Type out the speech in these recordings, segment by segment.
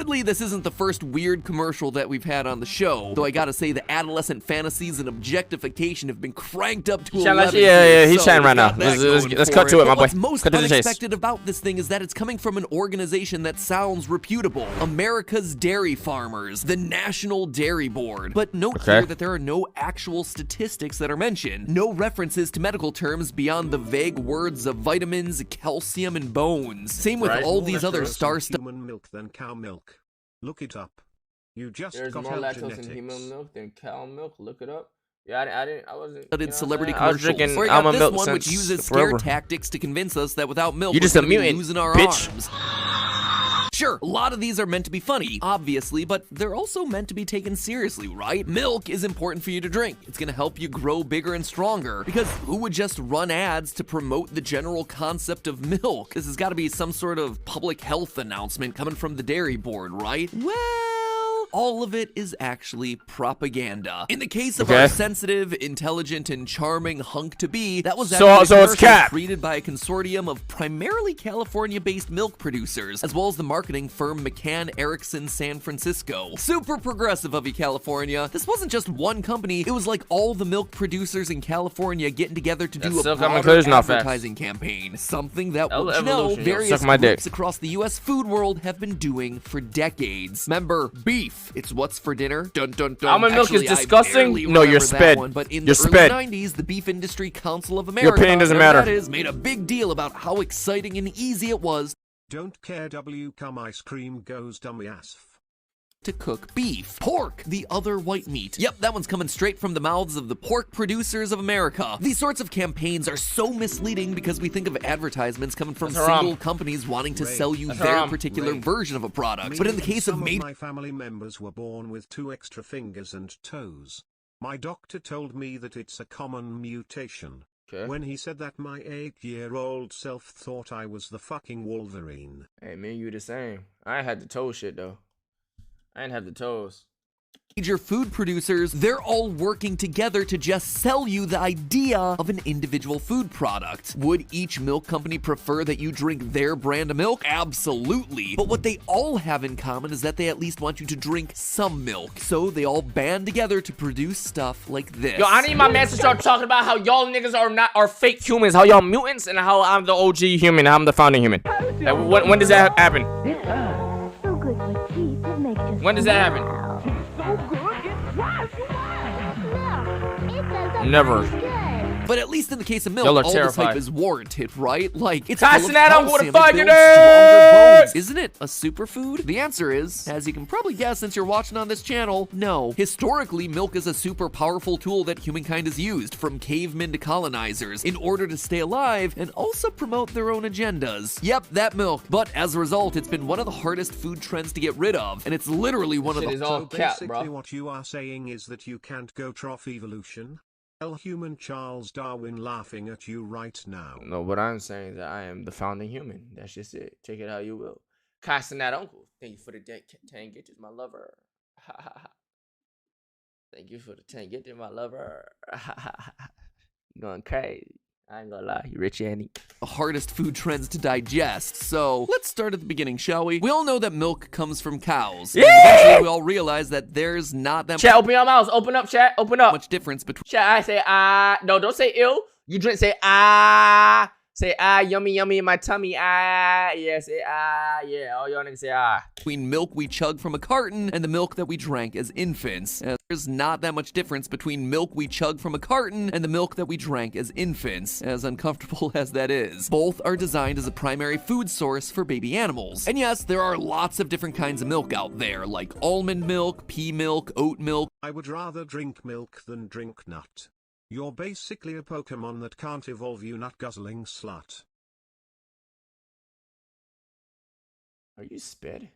Sadly, this isn't the first weird commercial that we've had on the show, though I gotta say the adolescent fantasies and objectification have been cranked up to 11. Yeah, he's shining right now. Let's cut to it, my boy. What's most unexpected about this thing is that it's coming from an organization that sounds reputable. America's Dairy Farmers, the National Dairy Board. But note here that there are no actual statistics that are mentioned. No references to medical terms beyond the vague words of vitamins, calcium, and bones. Same with all these other star stuff. Human milk than cow milk. Look it up. You just There's got more out lactose genetics. in human milk than cow milk. Look it up. Yeah, I wasn't. Did celebrity I was commercials. drinking So I got almond this milk one which since uses forever. scare tactics to convince us that without milk You're just we're a gonna be mutant, losing our bitch. arms. Sure, a lot of these are meant to be funny, obviously, but they're also meant to be taken seriously, right? Milk is important for you to drink. It's gonna help you grow bigger and stronger, because who would just run ads to promote the general concept of milk? This has gotta be some sort of public health announcement coming from the dairy board, right? Well, all of it is actually propaganda. In the case of our sensitive, intelligent, and charming hunk-to-be, that was actually so it's cat. created by a consortium of primarily California-based milk producers, as well as the marketing firm McCann Erickson San Francisco. Super progressive of you, California. This wasn't just one company, it was like all the milk producers in California getting together to do a broader advertising campaign. Something that, you know, various groups across the U.S. food world have been doing for decades. Remember, beef. It's what's for dinner. Dun dun dun. Almond milk is disgusting. No, you're sped. But in the early 90s, the Beef Industry Council of America, your opinion doesn't matter. That is, made a big deal about how exciting and easy it was. Don't care W come ice cream goes dummy ass. To cook beef. Pork, the other white meat. Yep, that one's coming straight from the mouths of the pork producers of America. These sorts of campaigns are so misleading because we think of advertisements coming from single companies wanting to sell you their particular version of a product. But in the case of my family members were born with 2 extra fingers and toes. My doctor told me that it's a common mutation. When he said that, my 8-year-old self thought I was the fucking Wolverine. Hey, me and you the same. I ain't had the toe shit though. I ain't have the toes. Major food producers, they're all working together to just sell you the idea of an individual food product. Would each milk company prefer that you drink their brand of milk? Absolutely. But what they all have in common is that they at least want you to drink some milk. So they all band together to produce stuff like this. Yo, I need my man to start talking about how y'all niggas are fake humans, how y'all mutants, and how I'm the OG human, how I'm the founding human. Like, when does that happen? When does that happen? Never. But at least in the case of milk, all this hype is warranted, right? Like, it's full of calcium, it builds stronger bones. Isn't it a superfood? The answer is, as you can probably guess since you're watching on this channel, no. Historically, milk is a super powerful tool that humankind has used, from cavemen to colonizers, in order to stay alive and also promote their own agendas. Yep, that milk. But as a result, it's been one of the hardest food trends to get rid of, and it's literally one of the... So basically what you are saying is that you can't go trough evolution? Human Charles Darwin laughing at you right now. No, what I'm saying is that I am the founding human. That's just it. Take it how you will. Casting that uncle. Thank you for the 10 gitches, my lover. Thank you for the 10 gitches, my lover. You going crazy. I ain't gonna lie, you rich Annie. The hardest food trends to digest. So let's start at the beginning, shall we? We all know that milk comes from cows. Yeah! Eventually, we all realize that there's not that Chat, open your mouths. Open up, chat. Open up. much difference between. Chat, I say ah. No, don't say ill. You drink, say ah. Say ah, yummy, yummy in my tummy. Ah, yeah, say ah. Yeah, all y'all niggas say ah. Between milk we chug from a carton and the milk that we drank as infants. There's not that much difference between milk we chug from a carton and the milk that we drank as infants, as uncomfortable as that is. Both are designed as a primary food source for baby animals. And yes, there are lots of different kinds of milk out there, like almond milk, pea milk, oat milk. I would rather drink milk than drink nut. You're basically a Pokemon that can't evolve, you nut-guzzling slut. Are you sped?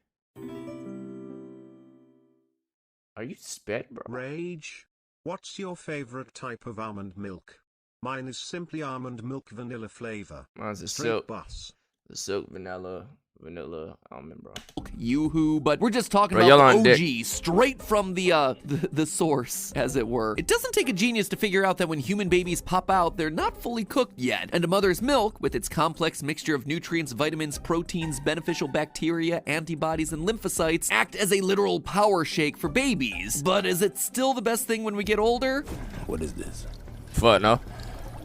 Are you sped, bro? Rage? What's your favorite type of almond milk? Mine is simply almond milk vanilla flavor. Mine's a Straight silk. bus. The silk vanilla Vanilla. I don't remember. Yoo-hoo, but we're just talking Bro, about y'all the on OG, dick. straight from the source, as it were. It doesn't take a genius to figure out that when human babies pop out, they're not fully cooked yet, and a mother's milk, with its complex mixture of nutrients, vitamins, proteins, beneficial bacteria, antibodies, and lymphocytes, act as a literal power shake for babies. But is it still the best thing when we get older? What is this? Fuck no.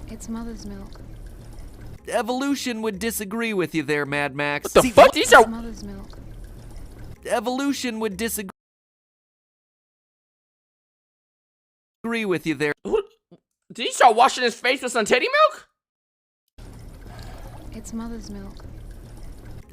It's mother's milk. Evolution would disagree with you there, Mad Max. What the fuck? These are. It's mother's milk. Evolution would disagree with you there. Did he start washing his face with some teddy milk? It's mother's milk.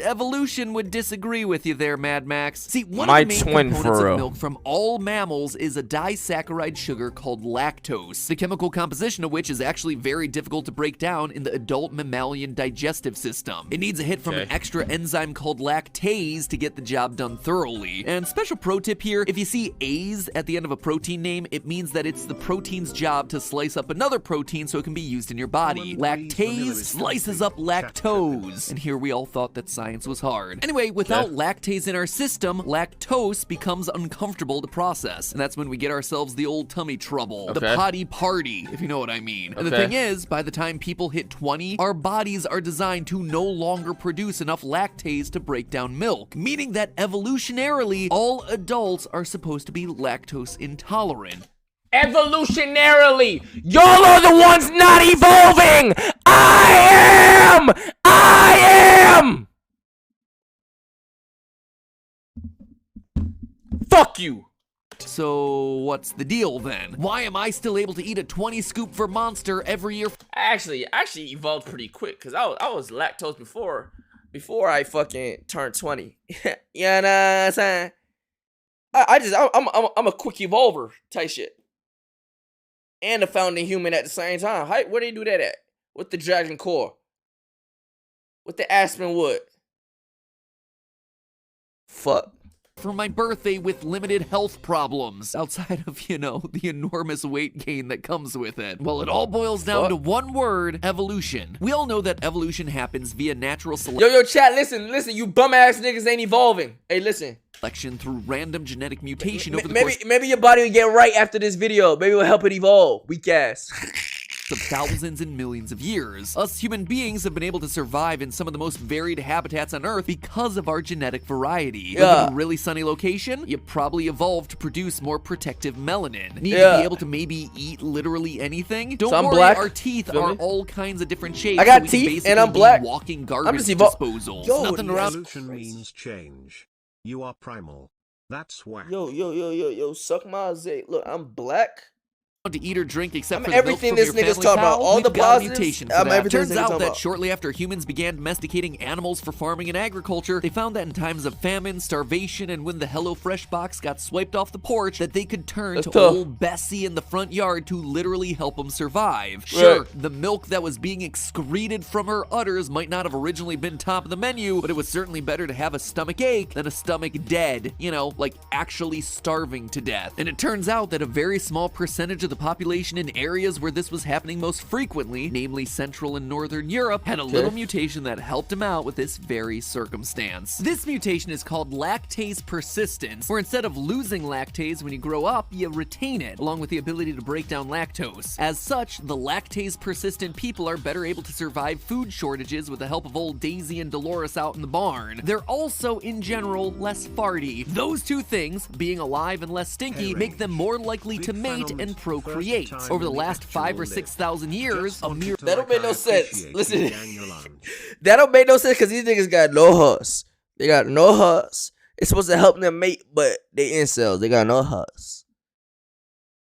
Evolution would disagree with you there, Mad Max. See, one My of the main twin, components for of real. milk from all mammals is a disaccharide sugar called lactose, the chemical composition of which is actually very difficult to break down in the adult mammalian digestive system. It needs a hit from an extra enzyme called lactase to get the job done thoroughly. And special pro tip here, if you see A's at the end of a protein name, it means that it's the protein's job to slice up another protein so it can be used in your body. Lactase slices up lactose. And here we all thought that science was hard. Anyway, without lactase in our system, lactose becomes uncomfortable to process. And that's when we get ourselves the old tummy trouble. The potty party, if you know what I mean. And the thing is, by the time people hit 20, our bodies are designed to no longer produce enough lactase to break down milk, meaning that evolutionarily, all adults are supposed to be lactose intolerant. Evolutionarily, y'all are the ones not evolving. I am. Fuck you. So what's the deal then? Why am I still able to eat a 20 scoop for Monster every year? I actually evolved pretty quick because I was lactose before I fucking turned 20. You know what I'm saying? I'm a quick evolver type shit. And a founding human at the same time. Where do you do that at? With the dragon core. With the aspen wood. Fuck. For my birthday with limited health problems, outside of, you know, the enormous weight gain that comes with it. Well, it all boils down to one word: evolution. We all know that evolution happens via natural selection. Yo, chat, listen, you bum ass niggas ain't evolving. Hey, listen. Selection through random genetic mutation over the Maybe your body will get right after this video. Maybe it'll help it evolve. Weak ass. of thousands and millions of years. Us human beings have been able to survive in some of the most varied habitats on Earth because of our genetic variety. Live in a really sunny location, you probably evolved to produce more protective melanin. Need to be able to maybe eat literally anything? Don't worry, black. our teeth are all kinds of different shapes. I got so teeth and I'm black. Walking garbage just disposals. Yo, nothing around. Evolution means change. You are primal. That's whack. Yo, suck my zit. Look, I'm black. To eat or drink except for the everything milk from this your nigga's family talking about. cow, All the we've got a positives, mutation for I'm that. everything Turns this nigga's out talking that about. shortly after humans began domesticating animals for farming and agriculture, they found that in times of famine, starvation, and when the HelloFresh box got swiped off the porch, that they could turn to old Bessie in the front yard to literally help them survive. Sure, the milk that was being excreted from her udders might not have originally been top of the menu, but it was certainly better to have a stomach ache than a stomach dead, you know, like actually starving to death. And it turns out that a very small percentage of the population in areas where this was happening most frequently, namely Central and Northern Europe, had a little mutation that helped them out with this very circumstance. This mutation is called lactase persistence, where instead of losing lactase when you grow up, you retain it, along with the ability to break down lactose. As such, the lactase persistent people are better able to survive food shortages with the help of old Daisy and Dolores out in the barn. They're also, in general, less farty. Those two things, being alive and less stinky, make them more likely to mate and procreate. Over the last 5,000 or 6,000 years, a mere— That don't make no sense. Listen, that don't make no sense because these niggas got no hus. They got no hus. It's supposed to help them mate, but they incels. They got no hus.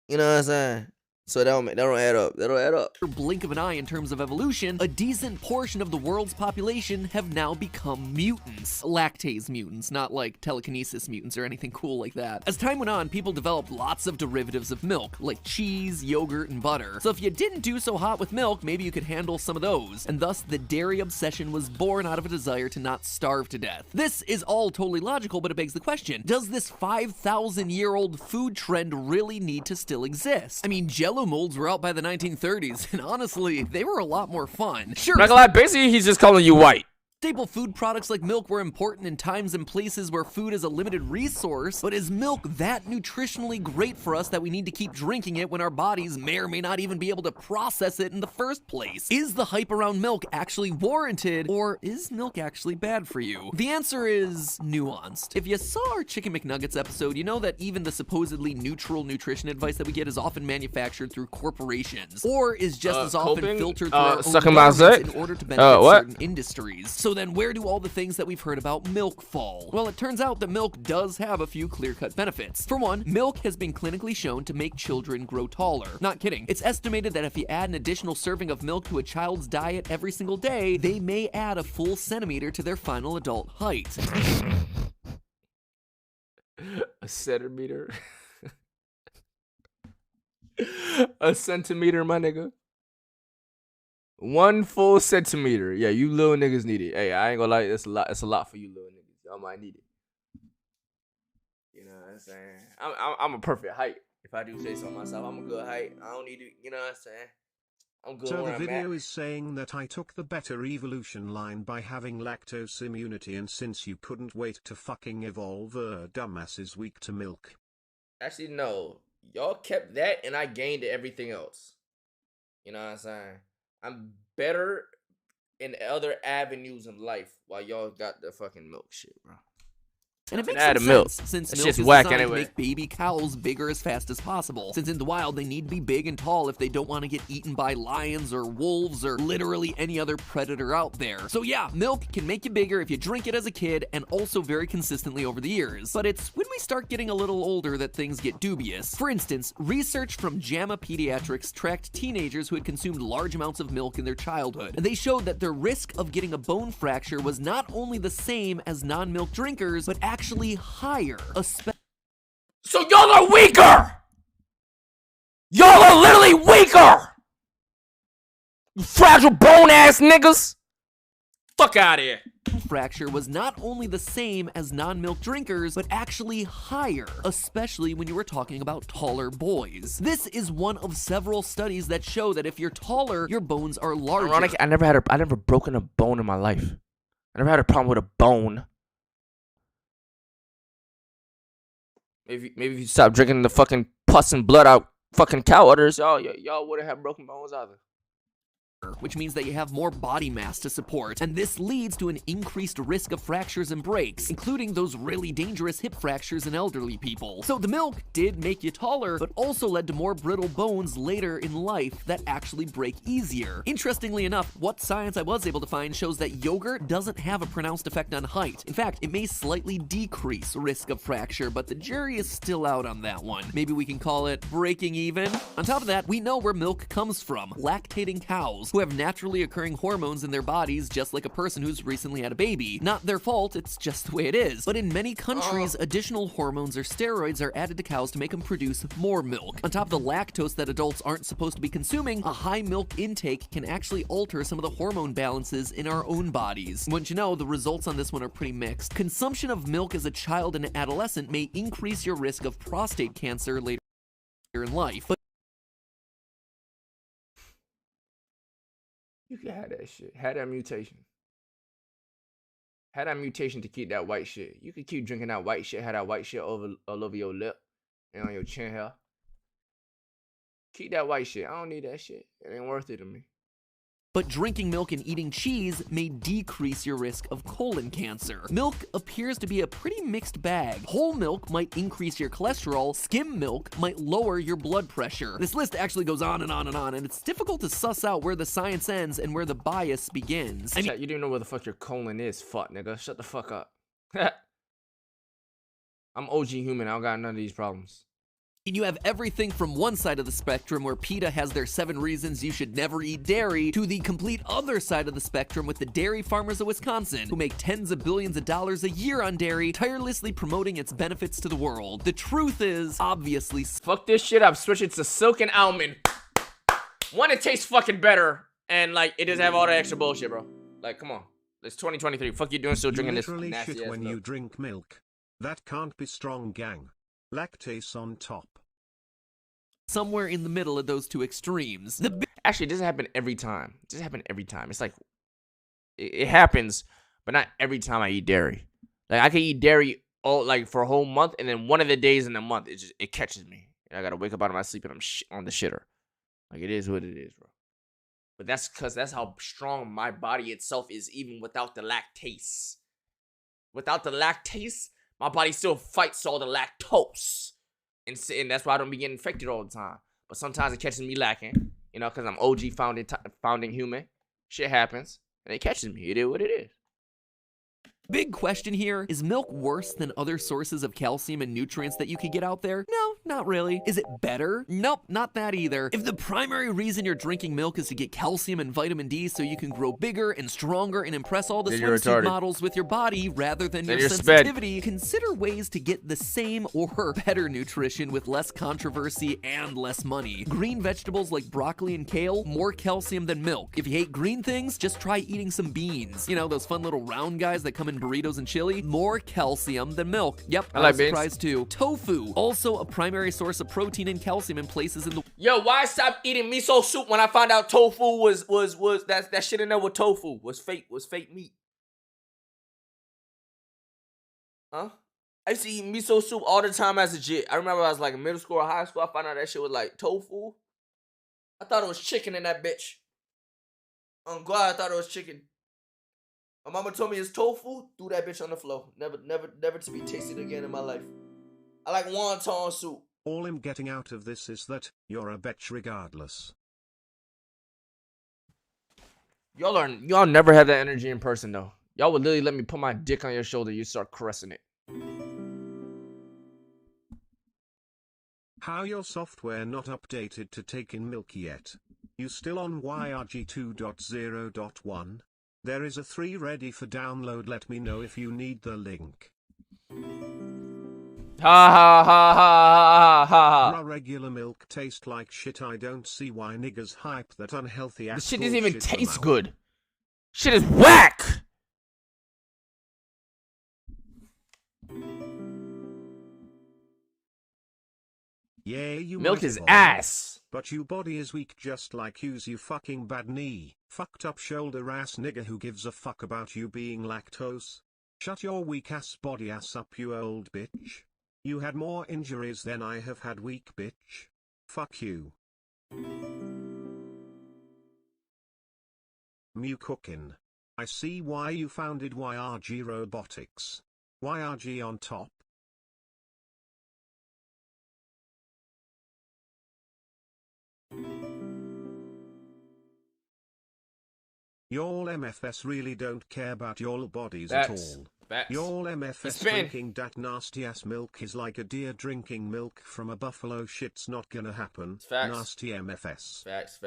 You know what I'm saying? So that don't add up. That don't add up. blink of an eye in terms of evolution, a decent portion of the world's population have now become mutants. Lactase mutants, not like telekinesis mutants or anything cool like that. As time went on, people developed lots of derivatives of milk, like cheese, yogurt, and butter. So if you didn't do so hot with milk, maybe you could handle some of those. And thus, the dairy obsession was born out of a desire to not starve to death. This is all totally logical, but it begs the question, does this 5,000-year-old food trend really need to still exist? I mean, Jello molds were out by the 1930s, and honestly, they were a lot more fun. Sure. I'm not gonna lie, basically he's just calling you white. Staple food products like milk were important in times and places where food is a limited resource, but is milk that nutritionally great for us that we need to keep drinking it when our bodies may or may not even be able to process it in the first place? Is the hype around milk actually warranted, or is milk actually bad for you? The answer is nuanced. If you saw our Chicken McNuggets episode, you know that even the supposedly neutral nutrition advice that we get is often manufactured through corporations, or is just as often filtered through our own governments in order to benefit certain industries. So then where do all the things that we've heard about milk fall? Well, it turns out that milk does have a few clear-cut benefits. For one, milk has been clinically shown to make children grow taller. Not kidding. It's estimated that if you add an additional serving of milk to a child's diet every single day, they may add a full centimeter to their final adult height. A centimeter? A centimeter, my nigga. 1 full centimeter. Yeah, you little niggas need it. Hey, I ain't gonna lie, it's a lot. It's a lot for you little niggas. Y'all might need it. You know what I'm saying? I'm a perfect height. If I do say so myself, I'm a good height. I don't need to. You know what I'm saying? I'm good. So the video is saying that I took the better evolution line by having lactose immunity, and since you couldn't wait to fucking evolve, dumbass is weak to milk. Actually, no. Y'all kept that, and I gained everything else. You know what I'm saying? I'm better in other avenues of life while y'all got the fucking milk shit, bro. And it makes sense, since milk is designed to make baby cows bigger as fast as possible. Since in the wild, they need to be big and tall if they don't want to get eaten by lions or wolves or literally any other predator out there. So yeah, milk can make you bigger if you drink it as a kid and also very consistently over the years. But it's when we start getting a little older that things get dubious. For instance, research from JAMA Pediatrics tracked teenagers who had consumed large amounts of milk in their childhood. And they showed that their risk of getting a bone fracture was not only the same as non-milk drinkers, but actually higher. So y'all are weaker! Y'all are literally weaker! You fragile bone ass niggas! Fuck out of here. Fracture was not only the same as non-milk drinkers, but actually higher, especially when you were talking about taller boys. This is one of several studies that show that if you're taller, your bones are larger. Ironic, I never broken a bone in my life. I never had a problem with a bone. Maybe if you stop drinking the fucking pus and blood out fucking cow udders, y'all wouldn't have broken bones either. Which means that you have more body mass to support, and this leads to an increased risk of fractures and breaks, including those really dangerous hip fractures in elderly people. So the milk did make you taller, but also led to more brittle bones later in life that actually break easier. Interestingly enough, what science I was able to find shows that yogurt doesn't have a pronounced effect on height. In fact, it may slightly decrease risk of fracture, but the jury is still out on that one. Maybe we can call it breaking even. On top of that, we know where milk comes from: lactating cows, who have naturally occurring hormones in their bodies just like a person who's recently had a baby. Not their fault, it's just the way it is. But in many countries, additional hormones or steroids are added to cows to make them produce more milk. On top of the lactose that adults aren't supposed to be consuming, a high milk intake can actually alter some of the hormone balances in our own bodies. Wouldn't you know, the results on this one are pretty mixed. Consumption of milk as a child and adolescent may increase your risk of prostate cancer later in life. But you can have that shit. Had that mutation. Had that mutation to keep that white shit. You could keep drinking that white shit. Had that white shit all over your lip and on your chin hair. Keep that white shit. I don't need that shit. It ain't worth it to me. But drinking milk and eating cheese may decrease your risk of colon cancer. Milk appears to be a pretty mixed bag. Whole milk might increase your cholesterol, skim milk might lower your blood pressure. This list actually goes on and on and on, and it's difficult to suss out where the science ends and where the bias begins. You didn't know where the fuck your colon is, fuck nigga. Shut the fuck up. I'm OG human, I don't got none of these problems. And you have everything from one side of the spectrum where PETA has their 7 reasons you should never eat dairy, to the complete other side of the spectrum with the dairy farmers of Wisconsin, who make tens of billions of dollars a year on dairy, tirelessly promoting its benefits to the world. The truth is, obviously, fuck this shit up, switch it to silk and almond. One, it tastes fucking better, and like, it doesn't have all that extra bullshit, bro. Like, come on. It's 2023. Fuck you doing still drinking this nasty ass shit when milk. you drink milk. That can't be strong, gang. Lactase on top. Somewhere in the middle of those two extremes. Actually, it doesn't happen every time. It doesn't happen every time. It's like, it happens, but not every time I eat dairy. Like I can eat dairy all like for a whole month, and then one of the days in the month it catches me. And I gotta wake up out of my sleep and I'm on the shitter. Like it is what it is, bro. But that's because that's how strong my body itself is, even without the lactase. Without the lactase, my body still fights all the lactose. And that's why I don't be getting infected all the time. But sometimes it catches me lacking, you know, because I'm OG founding human. Shit happens, and it catches me. It is what it is. Big question here, is milk worse than other sources of calcium and nutrients that you could get out there? No, not really. Is it better? Nope, not that either. If the primary reason you're drinking milk is to get calcium and vitamin D so you can grow bigger and stronger and impress all the swimsuit models with your body rather than your sensitivity, consider ways to get the same or better nutrition with less controversy and less money. Green vegetables like broccoli and kale, more calcium than milk. If you hate green things, just try eating some beans. You know, those fun little round guys that come in burritos and chili, more calcium than milk. Yep, I was surprised too. Tofu, also a primary source of protein and calcium in places in the— Yo, why stop eating miso soup when I found out tofu was that shit in there with tofu was fake meat? Huh? I used to eat miso soup all the time as a kid. I remember I was like in middle school or high school, I found out that shit was like tofu. I thought it was chicken in that bitch. Oh God, I thought it was chicken. My mama told me it's tofu, threw that bitch on the floor. Never to be tasted again in my life. I like wonton soup. All I'm getting out of this is that you're a bitch regardless. Y'all never have that energy in person though. Y'all would literally let me put my dick on your shoulder, you start caressing it. How your software not updated to take in milk yet? You still on YRG 2.0.1? There is a 3 ready for download. Let me know if you need the link. Ha ha ha ha ha ha. Regular milk taste like shit. I don't see why niggas hype that unhealthy ass. This shit doesn't even taste good. Shit is whack. Yeah, you milk is ass. But you body is weak just like you's, you fucking bad knee, fucked up shoulder ass nigga who gives a fuck about you being lactose. Shut your weak ass body ass up, you old bitch. You had more injuries than I have had, weak bitch. Fuck you. Mew cookin'. I see why you founded YRG Robotics. YRG on top. Y'all MFS really don't care about y'all bodies at all. Y'all MFS drinking that nasty ass milk is like a deer drinking milk from a buffalo. Shit's not gonna happen. Nasty MFS. Facts.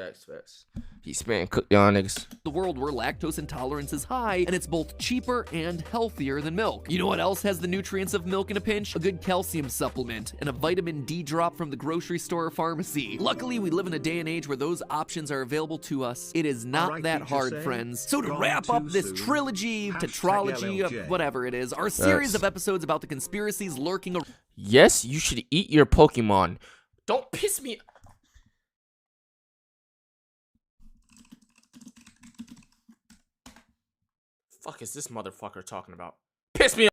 He's spitting cook y'all niggas. The world where lactose intolerance is high, and it's both cheaper and healthier than milk. You know what else has the nutrients of milk in a pinch? A good calcium supplement and a vitamin D drop from the grocery store or pharmacy. Luckily, we live in a day and age where those options are available to us. It is not that hard, friends. So to wrap up this trilogy, tetralogy of whatever it is, our series of episodes about the conspiracies lurking around. Yes, you should eat your Pokemon. Don't piss me. Fuck is this motherfucker talking about? Piss me off.